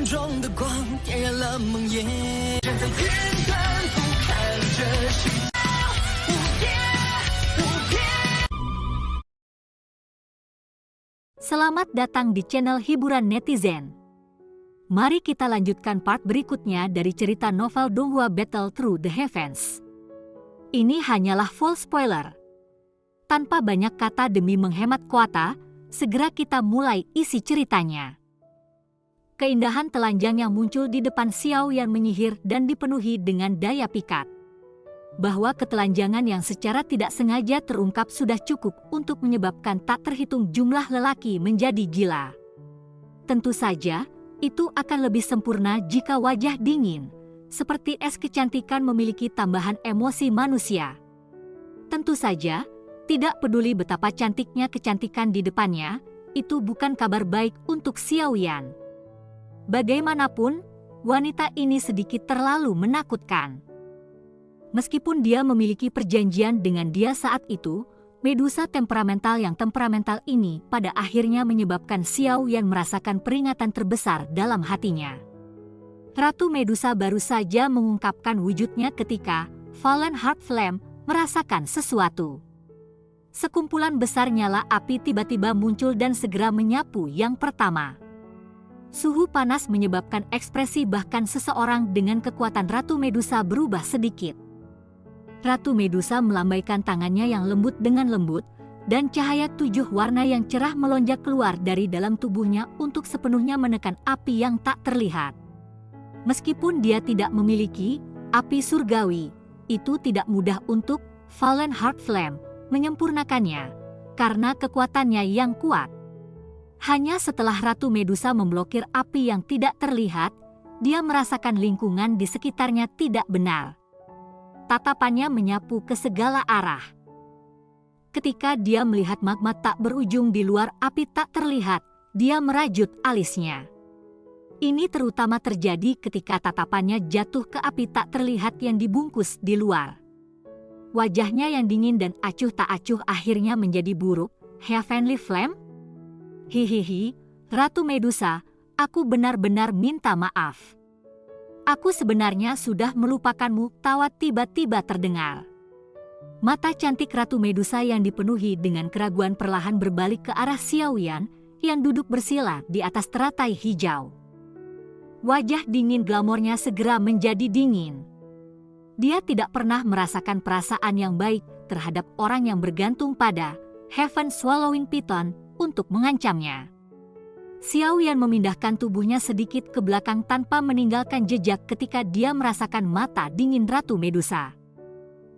中的光点燃了梦魇，站在天端俯瞰着世界无边无边。 Selamat datang di channel hiburan netizen. Mari kita lanjutkan part berikutnya dari cerita novel Donghua Battle Through the Heavens. Ini hanyalah full spoiler. Tanpa banyak kata demi menghemat kuota, segera kita mulai isi ceritanya. Keindahan telanjang yang muncul di depan Xiao Yan menyihir dan dipenuhi dengan daya pikat. Bahwa ketelanjangan yang secara tidak sengaja terungkap sudah cukup untuk menyebabkan tak terhitung jumlah lelaki menjadi gila. Tentu saja, itu akan lebih sempurna jika wajah dingin, seperti es kecantikan memiliki tambahan emosi manusia. Tentu saja, tidak peduli betapa cantiknya kecantikan di depannya, itu bukan kabar baik untuk Xiao Yan. Bagaimanapun, wanita ini sedikit terlalu menakutkan. Meskipun dia memiliki perjanjian dengan dia saat itu, Medusa temperamental yang temperamental ini pada akhirnya menyebabkan Xiao Yan merasakan peringatan terbesar dalam hatinya. Ratu Medusa baru saja mengungkapkan wujudnya ketika Fallen Heart Flame merasakan sesuatu. Sekumpulan besar nyala api tiba-tiba muncul dan segera menyapu yang pertama. Suhu panas menyebabkan ekspresi bahkan seseorang dengan kekuatan Ratu Medusa berubah sedikit. Ratu Medusa melambaikan tangannya yang lembut dengan lembut, dan cahaya 7 warna yang cerah melonjak keluar dari dalam tubuhnya untuk sepenuhnya menekan api yang tak terlihat. Meskipun dia tidak memiliki api surgawi, itu tidak mudah untuk Fallen Heart Flame menyempurnakannya, karena kekuatannya yang kuat. Hanya setelah Ratu Medusa memblokir api yang tidak terlihat, dia merasakan lingkungan di sekitarnya tidak benar. Tatapannya menyapu ke segala arah. Ketika dia melihat magma tak berujung di luar api tak terlihat, dia merajut alisnya. Ini terutama terjadi ketika tatapannya jatuh ke api tak terlihat yang dibungkus di luar. Wajahnya yang dingin dan acuh tak acuh akhirnya menjadi buruk. Heavenly Flame? Hihihi, Ratu Medusa, aku benar-benar minta maaf. Aku sebenarnya sudah melupakanmu, tawa tiba-tiba terdengar. Mata cantik Ratu Medusa yang dipenuhi dengan keraguan perlahan berbalik ke arah Xiao Yan yang duduk bersila di atas teratai hijau. Wajah dingin glamornya segera menjadi dingin. Dia tidak pernah merasakan perasaan yang baik terhadap orang yang bergantung pada Heaven Swallowing Python untuk mengancamnya. Xiao Yan memindahkan tubuhnya sedikit ke belakang tanpa meninggalkan jejak ketika dia merasakan mata dingin Ratu Medusa.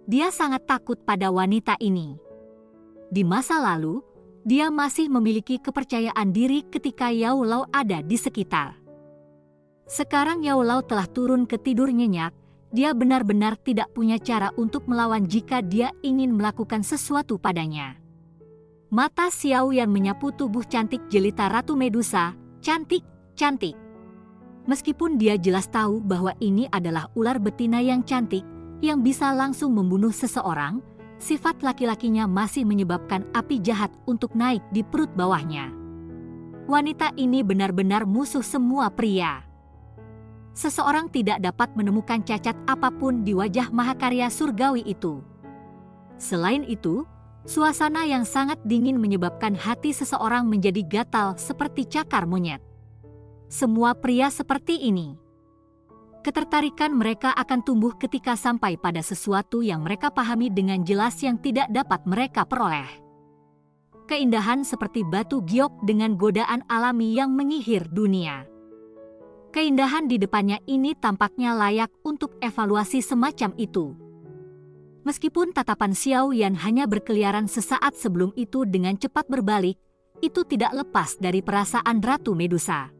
Dia sangat takut pada wanita ini. Di masa lalu, dia masih memiliki kepercayaan diri ketika Yao Lao ada di sekitar. Sekarang Yao Lao telah turun ke tidur nyenyak, dia benar-benar tidak punya cara untuk melawan jika dia ingin melakukan sesuatu padanya. Mata Xiao Yan menyapu tubuh cantik jelita Ratu Medusa, cantik, cantik. Meskipun dia jelas tahu bahwa ini adalah ular betina yang cantik, yang bisa langsung membunuh seseorang, sifat laki-lakinya masih menyebabkan api jahat untuk naik di perut bawahnya. Wanita ini benar-benar musuh semua pria. Seseorang tidak dapat menemukan cacat apapun di wajah mahakarya surgawi itu. Selain itu, suasana yang sangat dingin menyebabkan hati seseorang menjadi gatal seperti cakar monyet. Semua pria seperti ini. Ketertarikan mereka akan tumbuh ketika sampai pada sesuatu yang mereka pahami dengan jelas yang tidak dapat mereka peroleh. Keindahan seperti batu giok dengan godaan alami yang menyihir dunia. Keindahan di depannya ini tampaknya layak untuk evaluasi semacam itu. Meskipun tatapan Xiao Yan hanya berkeliaran sesaat sebelum itu dengan cepat berbalik, itu tidak lepas dari perasaan Ratu Medusa.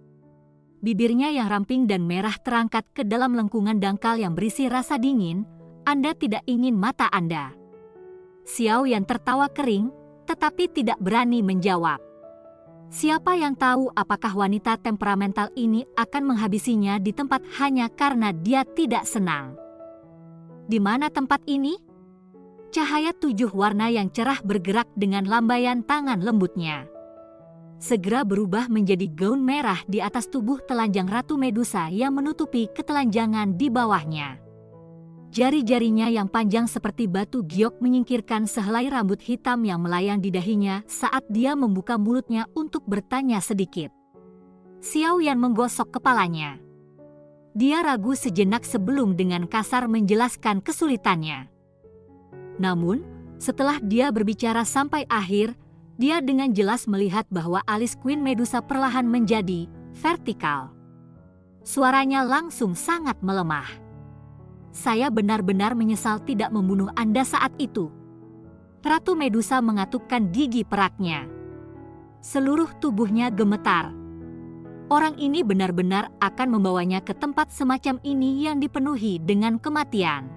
Bibirnya yang ramping dan merah terangkat ke dalam lengkungan dangkal yang berisi rasa dingin. Anda tidak ingin mata Anda. Xiao Yan tertawa kering, tetapi tidak berani menjawab. Siapa yang tahu apakah wanita temperamental ini akan menghabisinya di tempat hanya karena dia tidak senang. Di mana tempat ini? Cahaya 7 warna yang cerah bergerak dengan lambaian tangan lembutnya. segera berubah menjadi gaun merah di atas tubuh telanjang Ratu Medusa yang menutupi ketelanjangan di bawahnya. Jari-jarinya yang panjang seperti batu giok menyingkirkan sehelai rambut hitam yang melayang di dahinya saat dia membuka mulutnya untuk bertanya sedikit. Xiao Yan menggosok kepalanya. Dia ragu sejenak sebelum dengan kasar menjelaskan kesulitannya. Namun, setelah dia berbicara sampai akhir, dia dengan jelas melihat bahwa alis Queen Medusa perlahan menjadi vertikal. Suaranya langsung sangat melemah. Saya benar-benar menyesal tidak membunuh Anda saat itu. Ratu Medusa mengatupkan gigi peraknya. Seluruh tubuhnya gemetar. Orang ini benar-benar akan membawanya ke tempat semacam ini yang dipenuhi dengan kematian.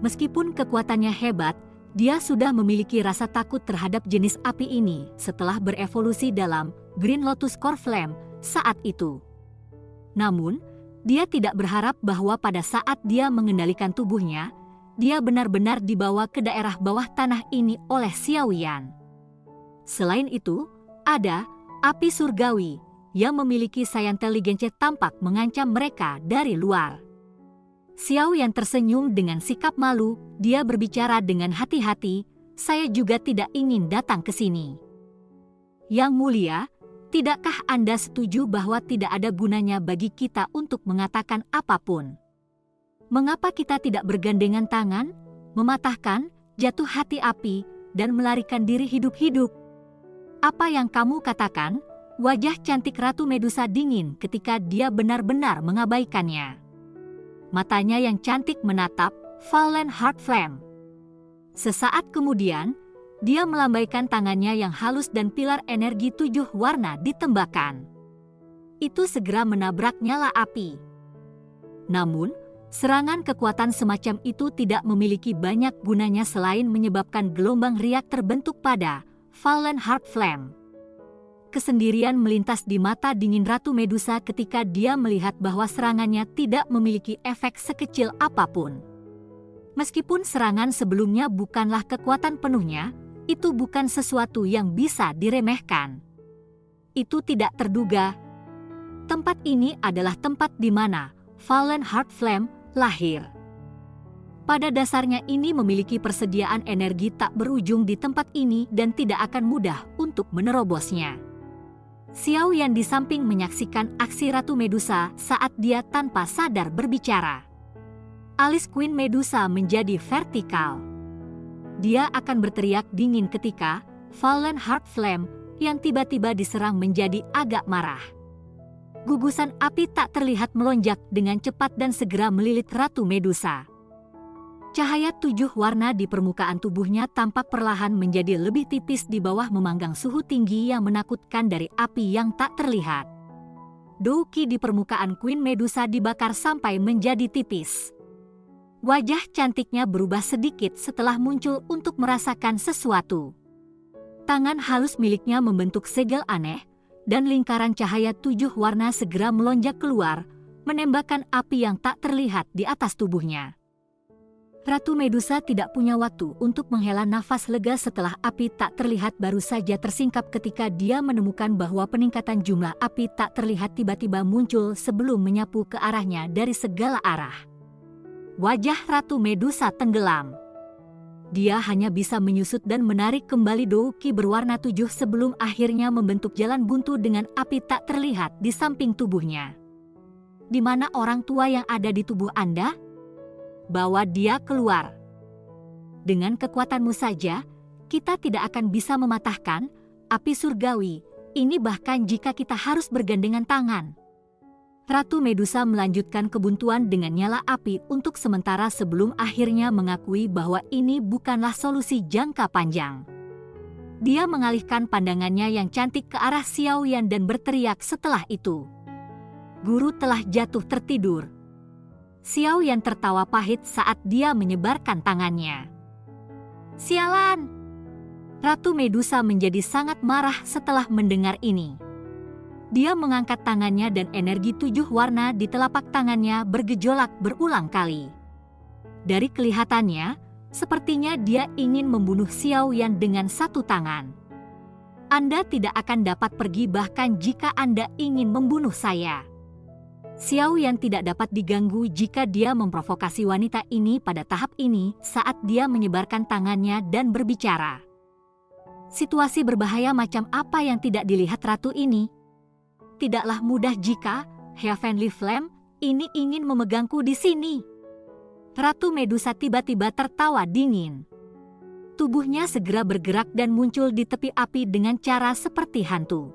Meskipun kekuatannya hebat, dia sudah memiliki rasa takut terhadap jenis api ini setelah berevolusi dalam Green Lotus Core Flame saat itu. Namun, dia tidak berharap bahwa pada saat dia mengendalikan tubuhnya, dia benar-benar dibawa ke daerah bawah tanah ini oleh Xiao Yan. Selain itu, ada api surgawi yang memiliki Scientology tampak mengancam mereka dari luar. Xiao Yan tersenyum dengan sikap malu, dia berbicara dengan hati-hati, saya juga tidak ingin datang ke sini. Yang mulia, tidakkah Anda setuju bahwa tidak ada gunanya bagi kita untuk mengatakan apapun? Mengapa kita tidak bergandengan tangan, mematahkan, jatuh hati api, dan melarikan diri hidup-hidup? Apa yang kamu katakan? Wajah cantik Ratu Medusa dingin ketika dia benar-benar mengabaikannya. Matanya yang cantik menatap Fallen Heart Flame. Sesaat kemudian, dia melambaikan tangannya yang halus dan pilar energi 7 warna ditembakkan. Itu segera menabrak nyala api. Namun, serangan kekuatan semacam itu tidak memiliki banyak gunanya selain menyebabkan gelombang riak terbentuk pada Fallen Heart Flame. Kesendirian melintas di mata dingin Ratu Medusa ketika dia melihat bahwa serangannya tidak memiliki efek sekecil apapun. Meskipun serangan sebelumnya bukanlah kekuatan penuhnya, itu bukan sesuatu yang bisa diremehkan. Itu tidak terduga. Tempat ini adalah tempat di mana Fallen Heart Flame lahir. Pada dasarnya ini memiliki persediaan energi tak berujung di tempat ini dan tidak akan mudah untuk menerobosnya. Xiao Yan di samping menyaksikan aksi Ratu Medusa saat dia tanpa sadar berbicara. Alis Queen Medusa menjadi vertikal. Dia akan berteriak dingin ketika Fallen Heart Flame yang tiba-tiba diserang menjadi agak marah. Gugusan api tak terlihat melonjak dengan cepat dan segera melilit Ratu Medusa. Cahaya 7 warna di permukaan tubuhnya tampak perlahan menjadi lebih tipis di bawah memanggang suhu tinggi yang menakutkan dari api yang tak terlihat. Douki di permukaan Queen Medusa dibakar sampai menjadi tipis. Wajah cantiknya berubah sedikit setelah muncul untuk merasakan sesuatu. Tangan halus miliknya membentuk segel aneh, dan lingkaran cahaya 7 warna segera melonjak keluar, menembakkan api yang tak terlihat di atas tubuhnya. Ratu Medusa tidak punya waktu untuk menghela nafas lega setelah api tak terlihat baru saja tersingkap ketika dia menemukan bahwa peningkatan jumlah api tak terlihat tiba-tiba muncul sebelum menyapu ke arahnya dari segala arah. Wajah Ratu Medusa tenggelam. Dia hanya bisa menyusut dan menarik kembali douki berwarna 7 sebelum akhirnya membentuk jalan buntu dengan api tak terlihat di samping tubuhnya. Di mana orang tua yang ada di tubuh Anda? Bawa dia keluar. Dengan kekuatanmu saja, kita tidak akan bisa mematahkan api surgawi ini bahkan jika kita harus bergandengan tangan. Ratu Medusa melanjutkan kebuntuan dengan nyala api untuk sementara sebelum akhirnya mengakui bahwa ini bukanlah solusi jangka panjang. Dia mengalihkan pandangannya yang cantik ke arah Xiao Yan dan berteriak setelah itu. Guru telah jatuh tertidur. Xiao Yan tertawa pahit saat dia menyebarkan tangannya. Sialan! Ratu Medusa menjadi sangat marah setelah mendengar ini. Dia mengangkat tangannya dan energi 7 warna di telapak tangannya bergejolak berulang kali. Dari kelihatannya, sepertinya dia ingin membunuh Xiao Yan dengan satu tangan. Anda tidak akan dapat pergi bahkan jika Anda ingin membunuh saya. Xiao Yan tidak dapat diganggu jika dia memprovokasi wanita ini pada tahap ini saat dia menyebarkan tangannya dan berbicara. Situasi berbahaya macam apa yang tidak dilihat ratu ini? Tidaklah mudah jika Heavenly Flame ini ingin memegangku di sini. Ratu Medusa tiba-tiba tertawa dingin. Tubuhnya segera bergerak dan muncul di tepi api dengan cara seperti hantu.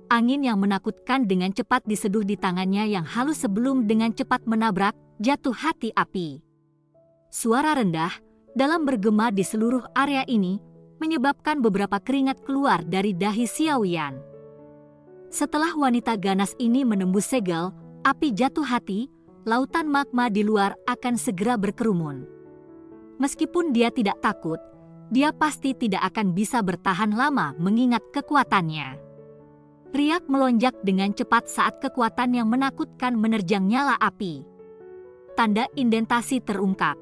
Angin yang menakutkan dengan cepat diseduh di tangannya yang halus sebelum dengan cepat menabrak jatuh hati api. Suara rendah dalam bergema di seluruh area ini menyebabkan beberapa keringat keluar dari dahi Xiao Yan. Setelah wanita ganas ini menembus segel, api jatuh hati, lautan magma di luar akan segera berkerumun. Meskipun dia tidak takut, dia pasti tidak akan bisa bertahan lama mengingat kekuatannya. Riak melonjak dengan cepat saat kekuatan yang menakutkan menerjang nyala api. Tanda indentasi terungkap.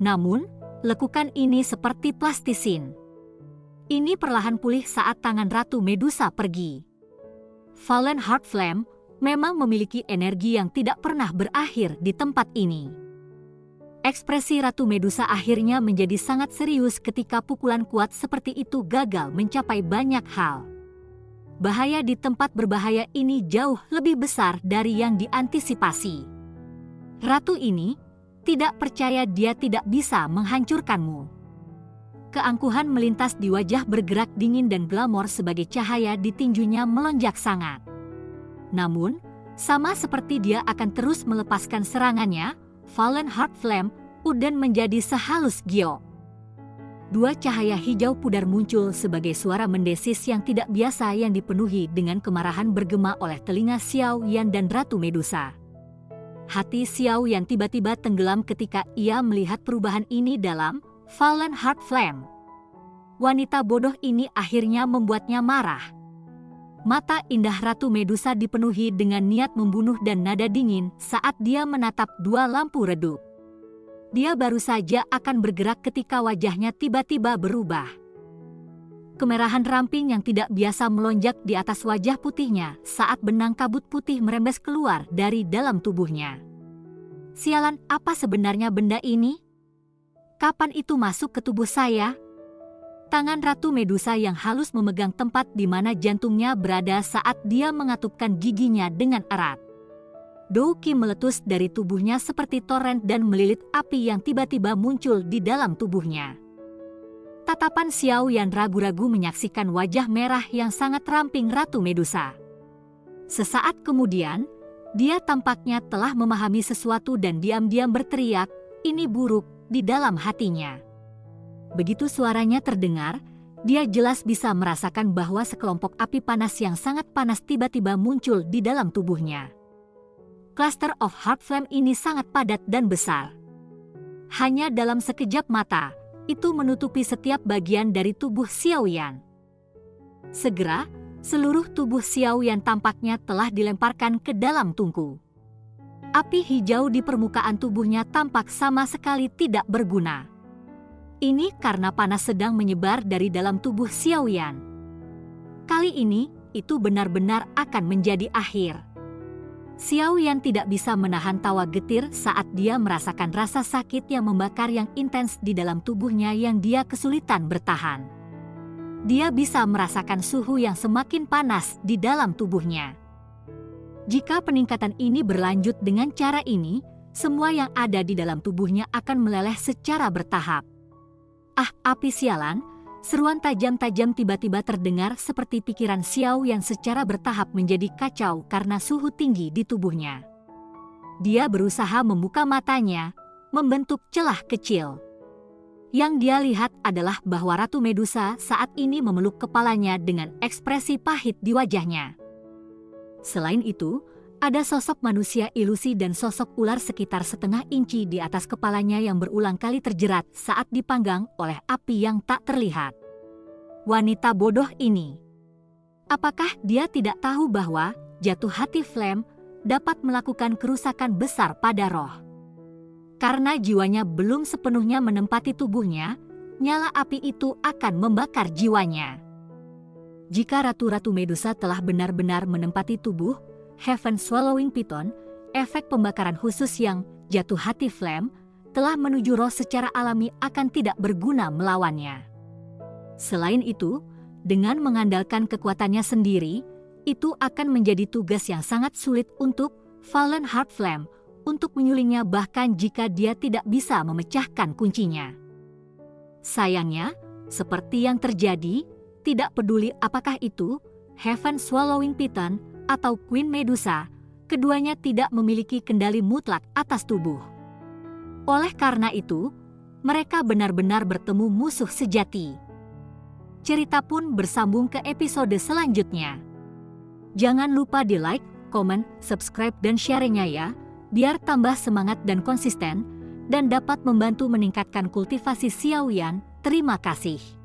Namun, lekukan ini seperti plastisin. Ini perlahan pulih saat tangan Ratu Medusa pergi. Fallen Heart Flame memang memiliki energi yang tidak pernah berakhir di tempat ini. Ekspresi Ratu Medusa akhirnya menjadi sangat serius ketika pukulan kuat seperti itu gagal mencapai banyak hal. Bahaya di tempat berbahaya ini jauh lebih besar dari yang diantisipasi. Ratu ini tidak percaya dia tidak bisa menghancurkanmu. Keangkuhan melintas di wajah bergerak dingin dan glamor sebagai cahaya di tinjunya melonjak sangat. Namun, sama seperti dia akan terus melepaskan serangannya, Fallen Heart Flame Uden menjadi sehalus giok. Dua cahaya hijau pudar muncul sebagai suara mendesis yang tidak biasa yang dipenuhi dengan kemarahan bergema oleh telinga Xiao Yan dan Ratu Medusa. Hati Xiao Yan tiba-tiba tenggelam ketika ia melihat perubahan ini dalam Fallen Heart Flame. Wanita bodoh ini akhirnya membuatnya marah. Mata indah Ratu Medusa dipenuhi dengan niat membunuh dan nada dingin saat dia menatap dua lampu redup. Dia baru saja akan bergerak ketika wajahnya tiba-tiba berubah. Kemerahan ramping yang tidak biasa melonjak di atas wajah putihnya saat benang kabut putih merembes keluar dari dalam tubuhnya. Sialan, apa sebenarnya benda ini? Kapan itu masuk ke tubuh saya? Tangan Ratu Medusa yang halus memegang tempat di mana jantungnya berada saat dia mengatupkan giginya dengan erat. Douki meletus dari tubuhnya seperti toren dan melilit api yang tiba-tiba muncul di dalam tubuhnya. Tatapan Xiao Yan ragu-ragu menyaksikan wajah merah yang sangat ramping Ratu Medusa. Sesaat kemudian, dia tampaknya telah memahami sesuatu dan diam-diam berteriak, "Ini buruk," di dalam hatinya. Begitu suaranya terdengar, dia jelas bisa merasakan bahwa sekelompok api panas yang sangat panas tiba-tiba muncul di dalam tubuhnya. Cluster of Heart Flame ini sangat padat dan besar. Hanya dalam sekejap mata, itu menutupi setiap bagian dari tubuh Xiao Yan. Segera, seluruh tubuh Xiao Yan tampaknya telah dilemparkan ke dalam tungku. Api hijau di permukaan tubuhnya tampak sama sekali tidak berguna. Ini karena panas sedang menyebar dari dalam tubuh Xiao Yan. Kali ini, itu benar-benar akan menjadi akhir. Xiao Yan tidak bisa menahan tawa getir saat dia merasakan rasa sakit yang membakar yang intens di dalam tubuhnya yang dia kesulitan bertahan. Dia bisa merasakan suhu yang semakin panas di dalam tubuhnya. Jika peningkatan ini berlanjut dengan cara ini, semua yang ada di dalam tubuhnya akan meleleh secara bertahap. Ah, api sialan! Seruan tajam-tajam tiba-tiba terdengar seperti pikiran Xiao yang secara bertahap menjadi kacau karena suhu tinggi di tubuhnya. Dia berusaha membuka matanya, membentuk celah kecil. Yang dia lihat adalah bahwa Ratu Medusa saat ini memeluk kepalanya dengan ekspresi pahit di wajahnya. Selain itu, ada sosok manusia ilusi dan sosok ular sekitar setengah inci di atas kepalanya yang berulang kali terjerat saat dipanggang oleh api yang tak terlihat. Wanita bodoh ini. Apakah dia tidak tahu bahwa jatuh hati Flame dapat melakukan kerusakan besar pada roh? Karena jiwanya belum sepenuhnya menempati tubuhnya, nyala api itu akan membakar jiwanya. Jika Ratu-Ratu Medusa telah benar-benar menempati tubuh Heaven Swallowing Python, efek pembakaran khusus yang jatuh hati Flame telah menuju roh secara alami akan tidak berguna melawannya. Selain itu, dengan mengandalkan kekuatannya sendiri, itu akan menjadi tugas yang sangat sulit untuk Fallen Heart Flame untuk menyulingnya bahkan jika dia tidak bisa memecahkan kuncinya. Sayangnya, seperti yang terjadi, tidak peduli apakah itu Heaven Swallowing Python atau Queen Medusa, keduanya tidak memiliki kendali mutlak atas tubuh. Oleh karena itu, mereka benar-benar bertemu musuh sejati. Cerita pun bersambung ke episode selanjutnya. Jangan lupa di like, komen, subscribe, dan sharingnya ya, biar tambah semangat dan konsisten, dan dapat membantu meningkatkan kultivasi Xiaoyan. Terima kasih.